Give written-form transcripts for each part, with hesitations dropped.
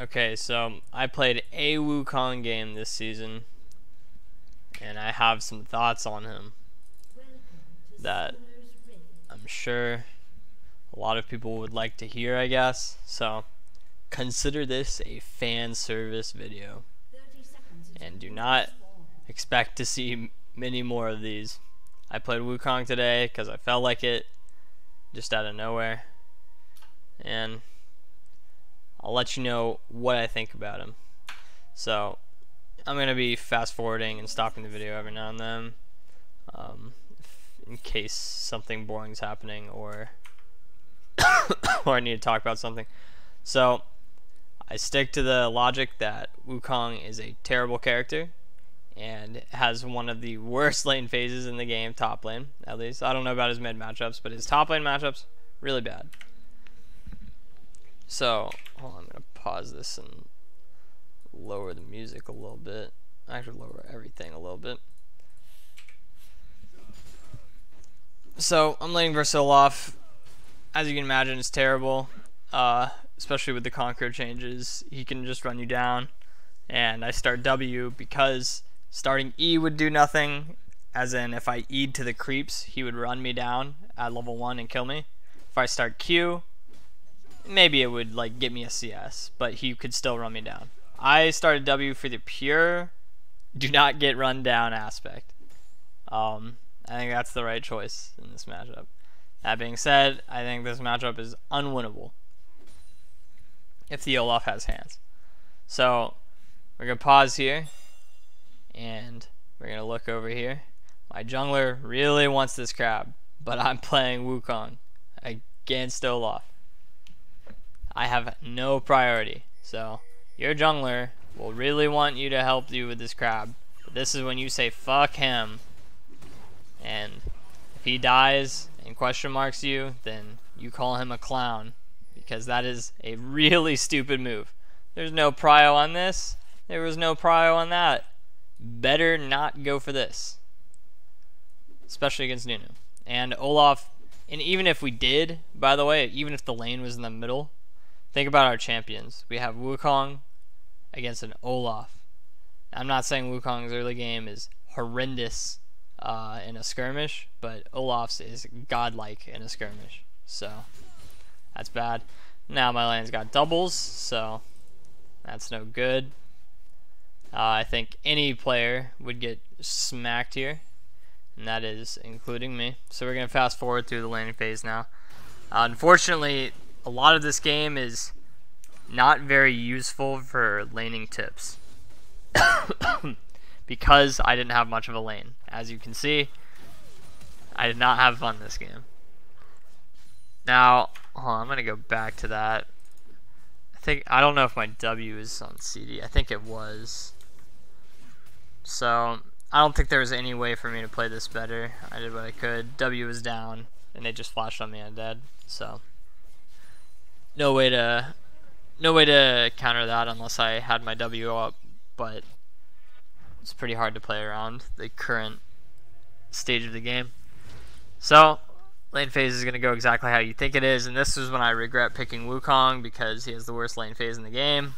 Okay, so I played a Wukong game this season, and I have some thoughts on him that I'm sure a lot of people would like to hear, I guess. So consider this a fan service video, and do not expect to see many more of these. I played Wukong today because I felt like it, just out of nowhere, and I'll let you know what I think about him. So I'm going to be fast forwarding and stopping the video every now and then, in case something boring is happening or or I need to talk about something. So I stick to the logic that Wukong is a terrible character and has one of the worst lane phases in the game, top lane at least. I don't know about his mid matchups, but his top lane matchups, really bad. So hold on, I'm going to pause this and lower the music a little bit. Actually lower everything a little bit. So I'm laning versus Olaf. As you can imagine, it's terrible, especially with the Conqueror changes. He can just run you down, and I start W because starting E would do nothing, as in if I E'd to the creeps, he would run me down at level 1 and kill me. If I start Q, maybe it would like get me a CS, but he could still run me down. I started W for the pure do not get run down aspect. I think that's the right choice in this matchup. That being said, I think this matchup is unwinnable if the Olaf has hands. So we're going to pause here, and we're going to look over here. My jungler really wants this crab, but I'm playing Wukong against Olaf. I have no priority. So your jungler will really want you to help you with this crab. But this is when you say fuck him. And if he dies and question marks you, then you call him a clown, because that is a really stupid move. There's no prio on this. There was no prio on that. Better not go for this, especially against Nunu. And Olaf, and even if we did, by the way, even if the lane was in the middle, think about our champions. We have Wukong against an Olaf. I'm not saying Wukong's early game is horrendous in a skirmish, but Olaf's is godlike in a skirmish. So that's bad. Now my lane's got doubles, so that's no good. I think any player would get smacked here, and that is including me. So we're going to fast forward through the laning phase now. Unfortunately, a lot of this game is not very useful for laning tips because I didn't have much of a lane. As you can see, I did not have fun this game. Now, hold on, I'm going to go back to that. I don't know if my W is on CD. I think it was. So I don't think there was any way for me to play this better. I did what I could. W was down, and they just flashed on me and dead. So no way to counter that unless I had my W up. But it's pretty hard to play around the current stage of the game. So lane phase is going to go exactly how you think it is, and this is when I regret picking Wukong because he has the worst lane phase in the game,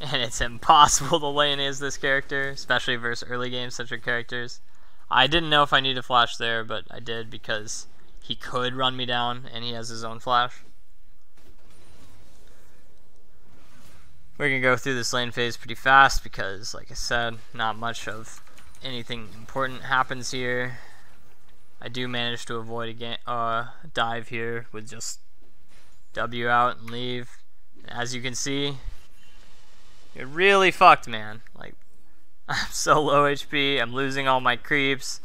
and it's impossible to lane as this character, especially versus early game centric characters. I didn't know if I needed to flash there, but I did because he could run me down and he has his own flash. We're going to go through this lane phase pretty fast because, like I said, not much of anything important happens here. I do manage to avoid a dive here with just W out and leave. As you can see, you're really fucked, man. Like, I'm so low HP. I'm losing all my creeps.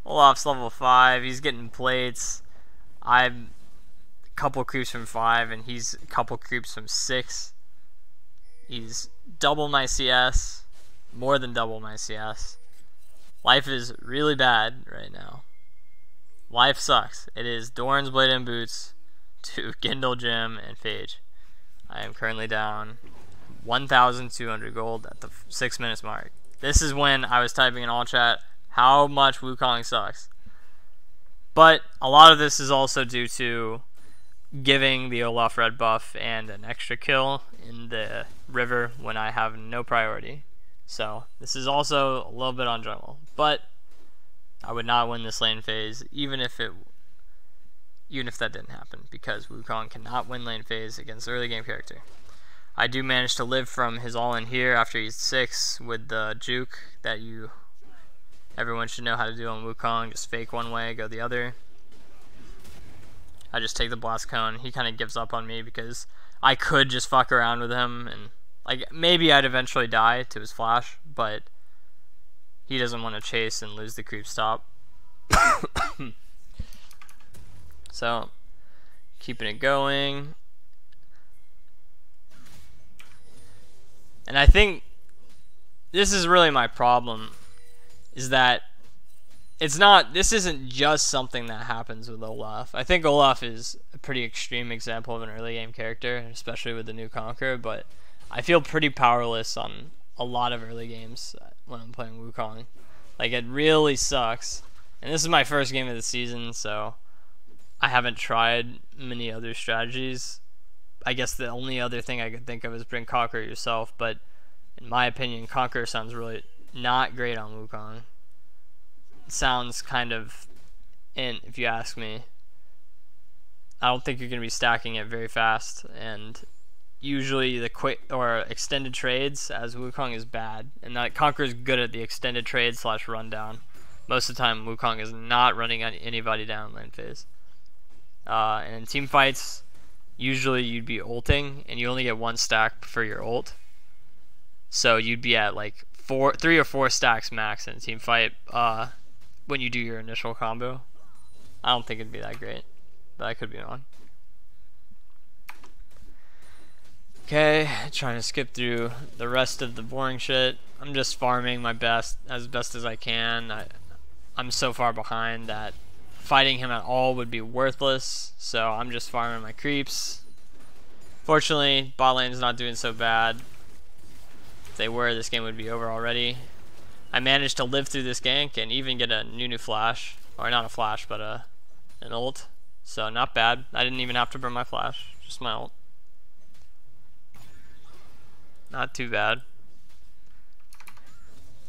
Olaf's level 5. He's getting plates. I'm a couple creeps from 5, and he's a couple creeps from 6. He's double my CS, more than double my CS. Life is really bad right now. Life sucks. It is Doran's Blade and Boots to Gindle Gem and Phage. I am currently down 1,200 gold at the 6 minutes mark. This is when I was typing in all chat how much Wukong sucks. But a lot of this is also due to giving the Olaf red buff and an extra kill in the river when I have no priority. So this is also a little bit on jungle, but I would not win this lane phase even if that didn't happen, because Wukong cannot win lane phase against early game character. I do manage to live from his all-in here after he's 6 with the juke that everyone should know how to do on Wukong. Just fake one way, go the other. I just take the blast cone. He kind of gives up on me because I could just fuck around with him, and like maybe I'd eventually die to his flash, but he doesn't want to chase and lose the creep stop. So keeping it going. And I think this is really my problem, is that this isn't just something that happens with Olaf. I think Olaf is a pretty extreme example of an early game character, especially with the new Conqueror, but I feel pretty powerless on a lot of early games when I'm playing Wukong. Like, it really sucks. And this is my first game of the season, so I haven't tried many other strategies. I guess the only other thing I could think of is bring Conqueror yourself, but in my opinion, Conqueror sounds really not great on Wukong. It sounds kind of if you ask me. I don't think you're going to be stacking it very fast, and usually the quick or extended trades as Wukong is bad, and that Conqueror is good at the extended trade / rundown. Most of the time, Wukong is not running anybody down lane phase. And in team fights, usually you'd be ulting, and you only get 1 stack for your ult. So you'd be at like 3 or 4 stacks max in a team fight when you do your initial combo. I don't think it'd be that great, but I could be wrong. Okay, trying to skip through the rest of the boring shit. I'm just farming my best as I can. I'm so far behind that fighting him at all would be worthless, so I'm just farming my creeps. Fortunately, bot lane's not doing so bad. If they were, this game would be over already. I managed to live through this gank and even get a new flash, or not a flash, but an ult. So not bad. I didn't even have to burn my flash, just my ult. Not too bad.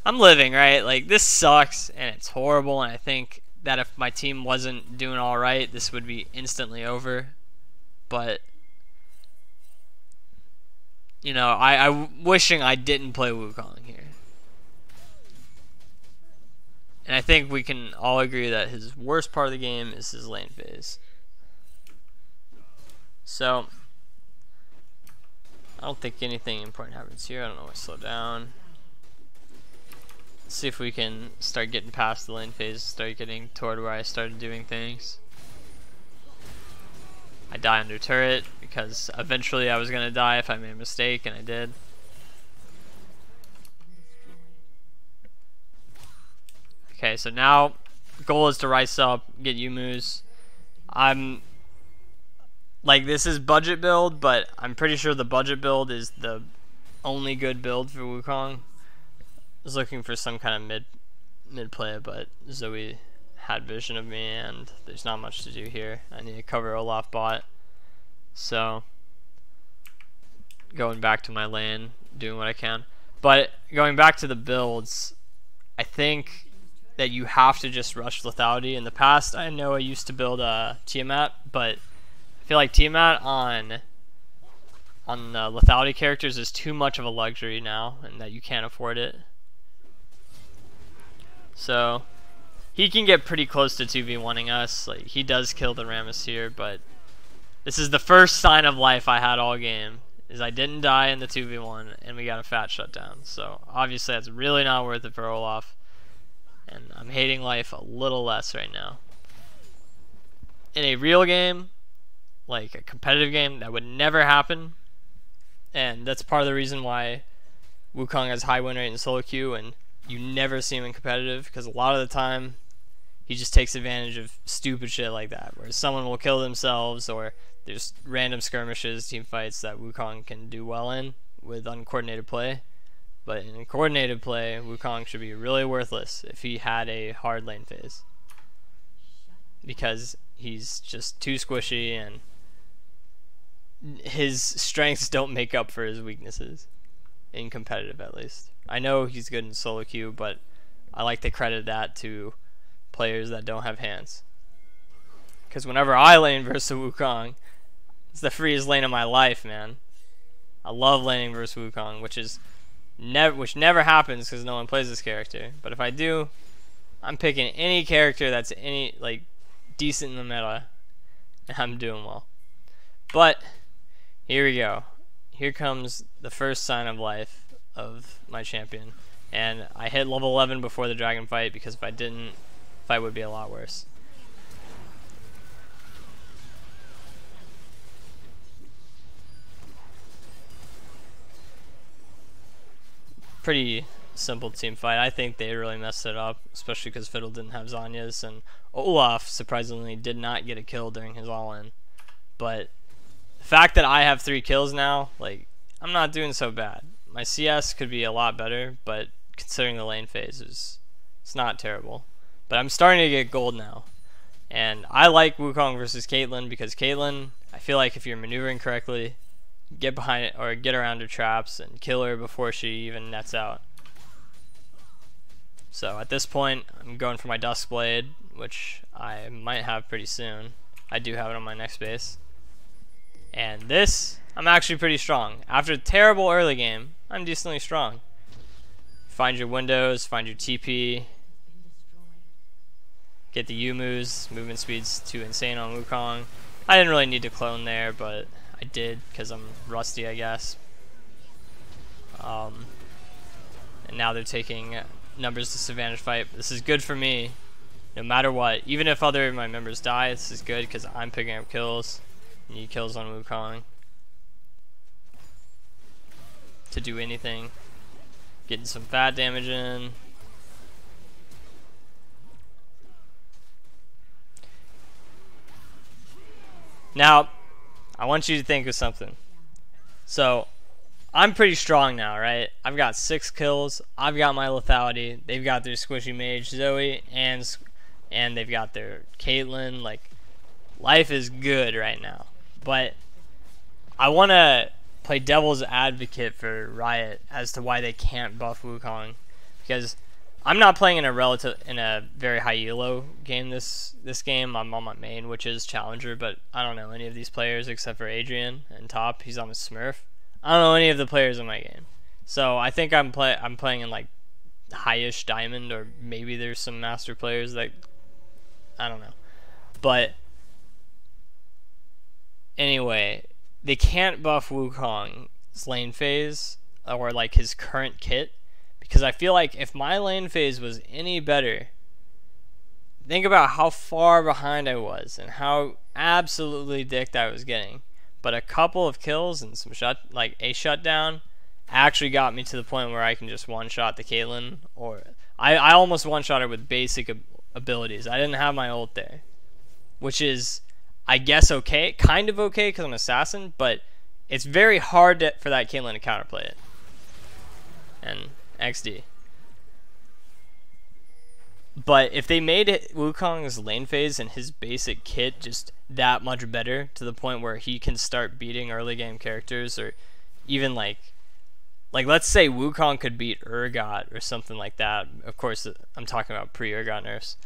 I'm living, right? Like, this sucks and it's horrible, and I think that if my team wasn't doing alright, this would be instantly over. But you know, I'm wishing I didn't play Wukong here. And I think we can all agree that his worst part of the game is his lane phase. So I don't think anything important happens here. I don't know why I slow down. Let's see if we can start getting past the lane phase, start getting toward where I started doing things. I die under turret because eventually I was going to die if I made a mistake, and I did. Okay, so now goal is to rise up, get Yumu's. I'm like, this is budget build, but I'm pretty sure the budget build is the only good build for Wukong. I was looking for some kind of mid play, but Zoe had vision of me, and there's not much to do here. I need to cover Olaf bot. So going back to my lane, doing what I can. But going back to the builds, I think that you have to just rush lethality. In the past, I know I used to build Tiamat, but I feel like Tiamat on lethality characters is too much of a luxury now, and that you can't afford it. So he can get pretty close to 2v1ing us. Like, he does kill the Rammus here, but this is the first sign of life I had all game, is I didn't die in the 2v1 and we got a fat shutdown. So obviously that's really not worth it for Olaf, and I'm hating life a little less right now. In a real game, like a competitive game, that would never happen, and that's part of the reason why Wukong has high win rate in solo queue and you never see him in competitive, because a lot of the time he just takes advantage of stupid shit like that, where someone will kill themselves, or there's random skirmishes, team fights that Wukong can do well in with uncoordinated play. But in coordinated play, Wukong should be really worthless if he had a hard lane phase, because he's just too squishy and his strengths don't make up for his weaknesses, in competitive at least. I know he's good in solo queue, but I like to credit that to players that don't have hands. Because whenever I lane versus Wukong, it's the freest lane of my life, man. I love laning versus Wukong, which never happens because no one plays this character. But if I do, I'm picking any character that's decent in the meta, and I'm doing well. But here we go. Here comes the first sign of life of my champion. And I hit level 11 before the dragon fight, because if I didn't, the fight would be a lot worse. Pretty simple team fight. I think they really messed it up, especially because Fiddle didn't have Zanya's, and Olaf surprisingly did not get a kill during his all-in. But the fact that I have 3 kills now, like, I'm not doing so bad. My CS could be a lot better, but considering the lane phase, it's not terrible. But I'm starting to get gold now. And I like Wukong versus Caitlyn, because Caitlyn, I feel like if you're maneuvering correctly, get behind it or get around her traps and kill her before she even nets out. So at this point, I'm going for my Duskblade, which I might have pretty soon. I do have it on my next base. And this, I'm actually pretty strong. After a terrible early game, I'm decently strong. Find your windows, find your TP, get the U-moves, movement speed's too insane on Wukong. I didn't really need to clone there, but I did because I'm rusty, I guess. And now they're taking numbers disadvantage fight. This is good for me, no matter what. Even if other of my members die, this is good because I'm picking up kills. Need kills on Wukong to do anything. Getting some fat damage in. Now, I want you to think of something. So, I'm pretty strong now, right? I've got 6 kills. I've got my lethality. They've got their squishy mage Zoe, and they've got their Caitlyn. Like, life is good right now. But I want to play devil's advocate for Riot as to why they can't buff Wukong, because I'm not playing in a very high elo game this game. I'm on my main, which is Challenger, but I don't know any of these players except for Adrian and top. He's on a Smurf. I don't know any of the players in my game, so I think I'm playing in like highish diamond, or maybe there's some master players that I don't know. But anyway, they can't buff Wukong's lane phase or like his current kit, because I feel like if my lane phase was any better, think about how far behind I was and how absolutely dicked I was getting. But a couple of kills and some a shutdown actually got me to the point where I can just one-shot the Caitlyn, or I almost one-shot her with basic abilities. I didn't have my ult there, which is, I guess, okay, kind of okay because I'm an assassin, but it's very hard for that Caitlyn to counterplay it. And XD. But if they made Wukong's lane phase and his basic kit just that much better, to the point where he can start beating early game characters, or even like let's say Wukong could beat Urgot or something like that. Of course, I'm talking about pre-Urgot nerfs.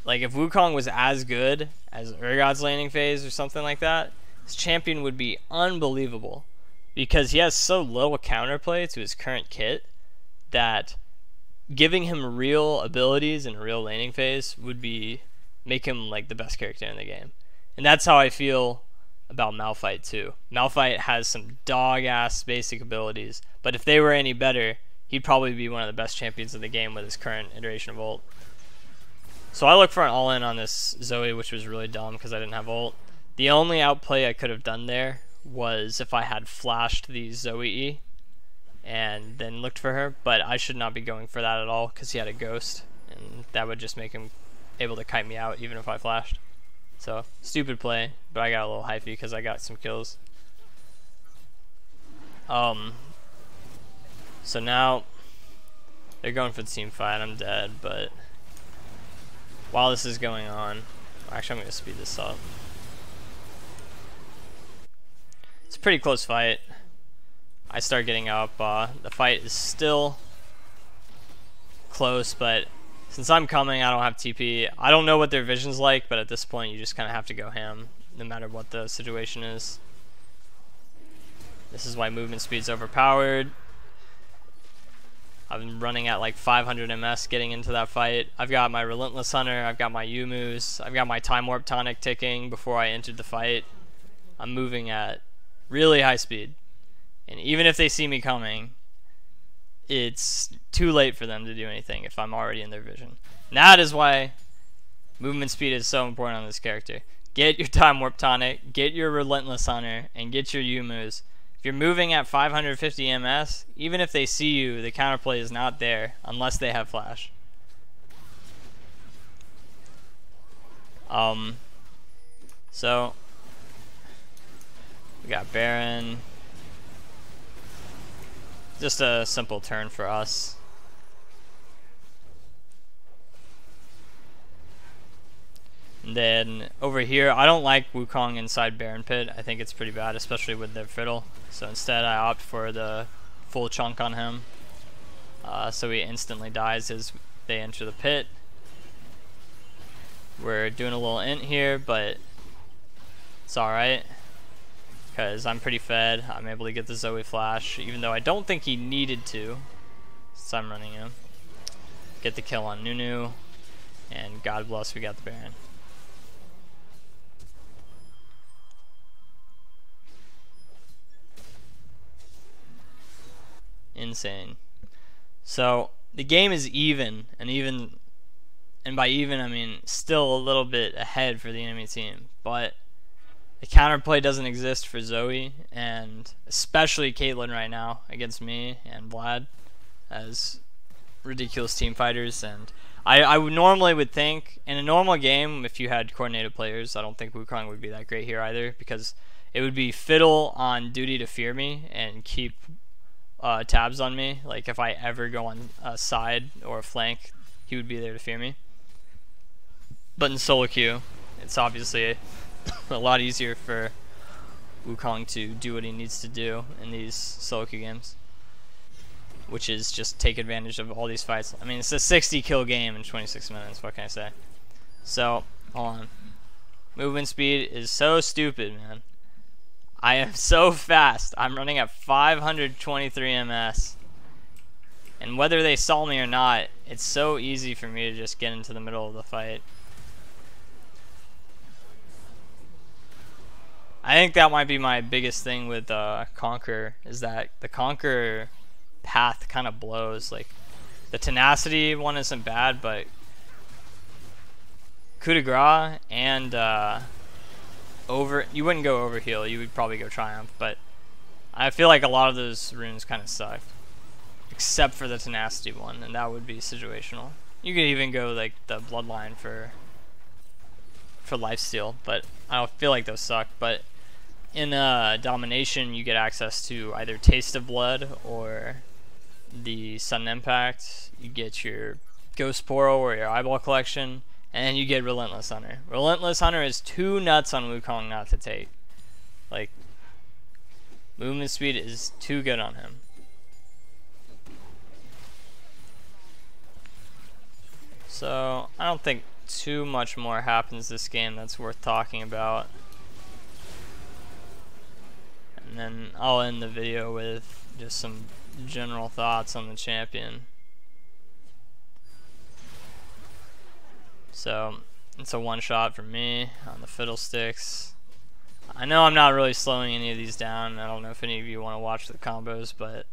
Like if Wukong was as good as Urgot's laning phase or something like that, his champion would be unbelievable, because he has so little counterplay to his current kit that giving him real abilities in a real laning phase would make him like the best character in the game. And that's how I feel about Malphite too. Malphite has some dog-ass basic abilities, but if they were any better, he'd probably be one of the best champions in the game with his current iteration of ult. So I look for an all-in on this Zoe, which was really dumb because I didn't have ult. The only outplay I could have done there was if I had flashed the Zoe E and then looked for her, but I should not be going for that at all because he had a ghost, and that would just make him able to kite me out even if I flashed. So, stupid play, but I got a little hypey because I got some kills. So now they're going for the team fight. I'm dead, but while this is going on, actually I'm going to speed this up. pretty close fight. I start getting up. The fight is still close, but since I'm coming, I don't have TP. I don't know what their vision's like, but at this point, you just kind of have to go ham, no matter what the situation is. This is why movement speed's overpowered. I've been running at like 500 MS getting into that fight. I've got my Relentless Hunter, I've got my Yumus, I've got my Time Warp tonic ticking before I entered the fight. I'm moving at really high speed. And even if they see me coming, it's too late for them to do anything if I'm already in their vision. And that is why movement speed is so important on this character. Get your Time Warp tonic, get your Relentless Hunter, and get your Yumus. If you're moving at 550 MS, even if they see you, the counterplay is not there unless they have flash. So we got Baron. Just a simple turn for us. And then over here, I don't like Wukong inside Baron Pit. I think it's pretty bad, especially with their fiddle. So instead I opt for the full chunk on him. So he instantly dies as they enter the pit. We're doing a little int here, but it's alright. Because I'm pretty fed. I'm able to get the Zoe flash, even though I don't think he needed to, since I'm running him. Get the kill on Nunu, and God bless we got the Baron. Insane. So the game is even, and by even I mean still a little bit ahead for the enemy team, but the counterplay doesn't exist for Zoe, and especially Caitlyn right now against me and Vlad as ridiculous team fighters. And I would normally think in a normal game, if you had coordinated players, I don't think Wukong would be that great here either, because it would be Fiddle on duty to fear me and keep tabs on me. Like if I ever go on a side or a flank, he would be there to fear me. But in solo queue, it's obviously a lot easier for Wukong to do what he needs to do in these solo queue games, which is just take advantage of all these fights. I mean, it's a 60 kill game in 26 minutes, what can I say? So, hold on. Movement speed is so stupid, man. I am so fast. I'm running at 523 MS. And whether they saw me or not, it's so easy for me to just get into the middle of the fight. I think that might be my biggest thing with Conqueror, is that the Conqueror path kind of blows. Like, the tenacity one isn't bad, but coup de grace and you wouldn't go overheal, you would probably go triumph, but I feel like a lot of those runes kind of suck, except for the tenacity one, and that would be situational. You could even go like the bloodline for lifesteal, but I don't feel like those suck. But in domination, you get access to either Taste of Blood or the Sudden Impact. You get your Ghost Poro or your Eyeball Collection, and you get Relentless Hunter. Relentless Hunter is too nuts on Wukong not to take. Like, movement speed is too good on him. So, I don't think too much more happens this game that's worth talking about. And then I'll end the video with just some general thoughts on the champion. So, it's a one shot for me on the Fiddlesticks. I know I'm not really slowing any of these down. I don't know if any of you want to watch the combos, but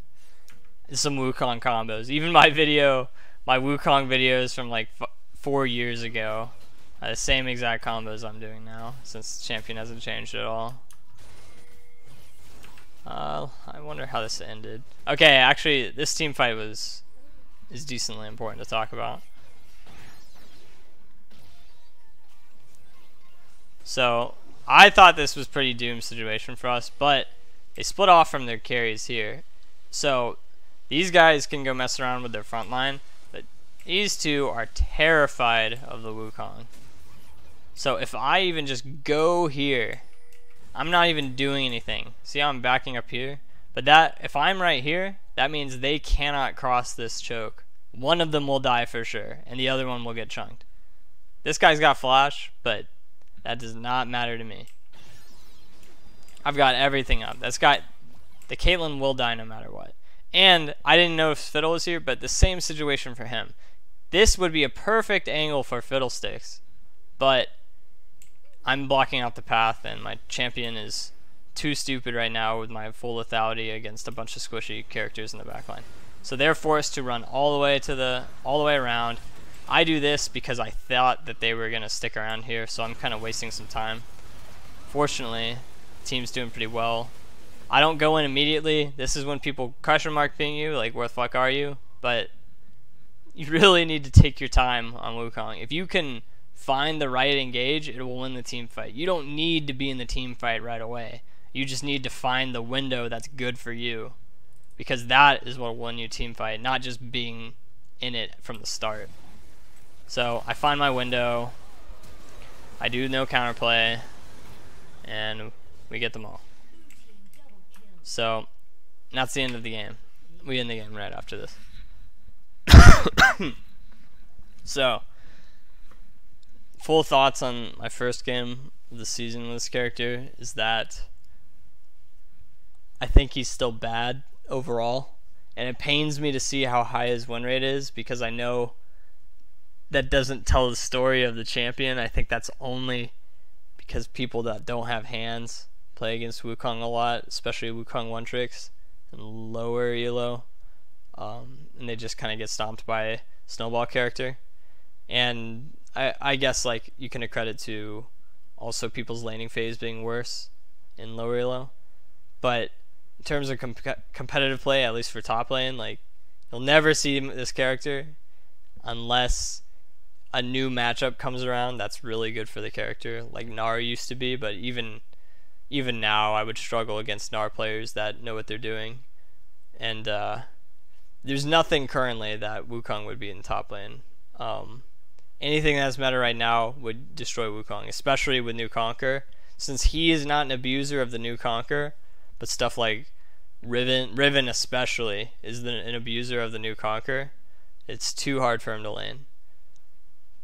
it's some Wukong combos. Even my video, my Wukong videos from like 4 years ago, the same exact combos I'm doing now, since the champion hasn't changed at all. I wonder how this ended. Okay, actually, this team fight is decently important to talk about. So, I thought this was pretty doomed situation for us, but they split off from their carries here. So, these guys can go mess around with their front line, but these two are terrified of the Wukong. So, if I even just go here, I'm not even doing anything. See how I'm backing up here? But that, if I'm right here, that means they cannot cross this choke. One of them will die for sure, and the other one will get chunked. This guy's got flash, but that does not matter to me. I've got everything up. That's got... The Caitlyn will die no matter what. And I didn't know if Fiddle was here, but the same situation for him. This would be a perfect angle for Fiddlesticks, but I'm blocking out the path, and my champion is too stupid right now with my full lethality against a bunch of squishy characters in the backline. So they're forced to run all the way around. I do this because I thought that they were gonna stick around here, so I'm kind of wasting some time. Fortunately, the team's doing pretty well. I don't go in immediately. This is when people question mark ping you, like, where the fuck are you? But you really need to take your time on Wukong. If you can find the right engage, it will win the team fight. You don't need to be in the team fight right away. You just need to find the window that's good for you, because that is what will win you team fight, not just being in it from the start. So I find my window, I do no counterplay, and we get them all. So that's the end of the game. We end the game right after this. So, full thoughts on my first game of the season with this character is that I think he's still bad overall, and it pains me to see how high his win rate is, because I know that doesn't tell the story of the champion. I think that's only because people that don't have hands play against Wukong a lot, especially Wukong one tricks and lower elo, and they just kind of get stomped by a snowball character. And I guess, like, you can accredit to also people's laning phase being worse in lower elo, but in terms of competitive play, at least for top lane, like, you'll never see this character unless a new matchup comes around that's really good for the character, like Gnar used to be. But even now, I would struggle against Gnar players that know what they're doing. And there's nothing currently that Wukong would be in top lane. Anything that's meta right now would destroy Wukong, especially with New Conquer, since he is not an abuser of the New Conquer, but stuff like Riven especially is an abuser of the New Conquer. It's too hard for him to lane.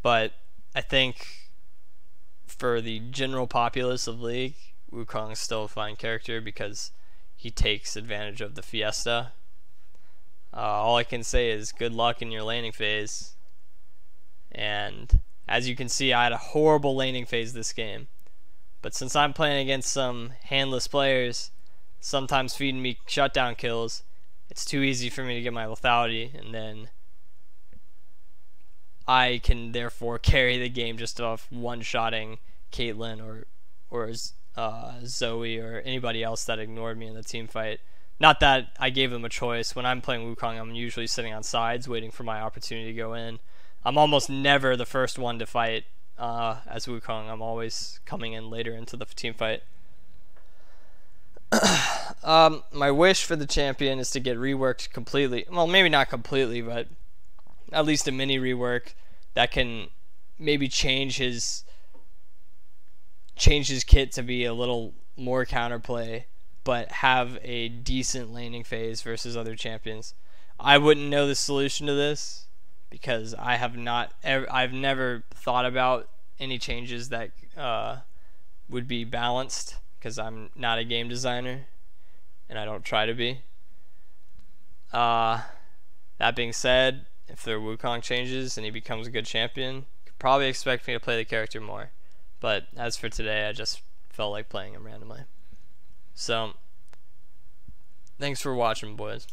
But I think for the general populace of League, Wukong's still a fine character because he takes advantage of the Fiesta. All I can say is good luck in your laning phase. And as you can see, I had a horrible laning phase this game. But since I'm playing against some handless players, sometimes feeding me shutdown kills, it's too easy for me to get my lethality, and then I can therefore carry the game just off one-shotting Caitlyn or Zoe or anybody else that ignored me in the team fight. Not that I gave them a choice. When I'm playing Wukong, I'm usually sitting on sides waiting for my opportunity to go in. I'm almost never the first one to fight as Wukong. I'm always coming in later into the team fight. My wish for the champion is to get reworked completely. Well, maybe not completely, but at least a mini rework that can maybe change his kit to be a little more counterplay, but have a decent laning phase versus other champions. I wouldn't know the solution to this because I've never thought about any changes that would be balanced, because I'm not a game designer and I don't try to be. That being said, if their Wukong changes and he becomes a good champion, you could probably expect me to play the character more. But as for today, I just felt like playing him randomly. So, thanks for watching, boys.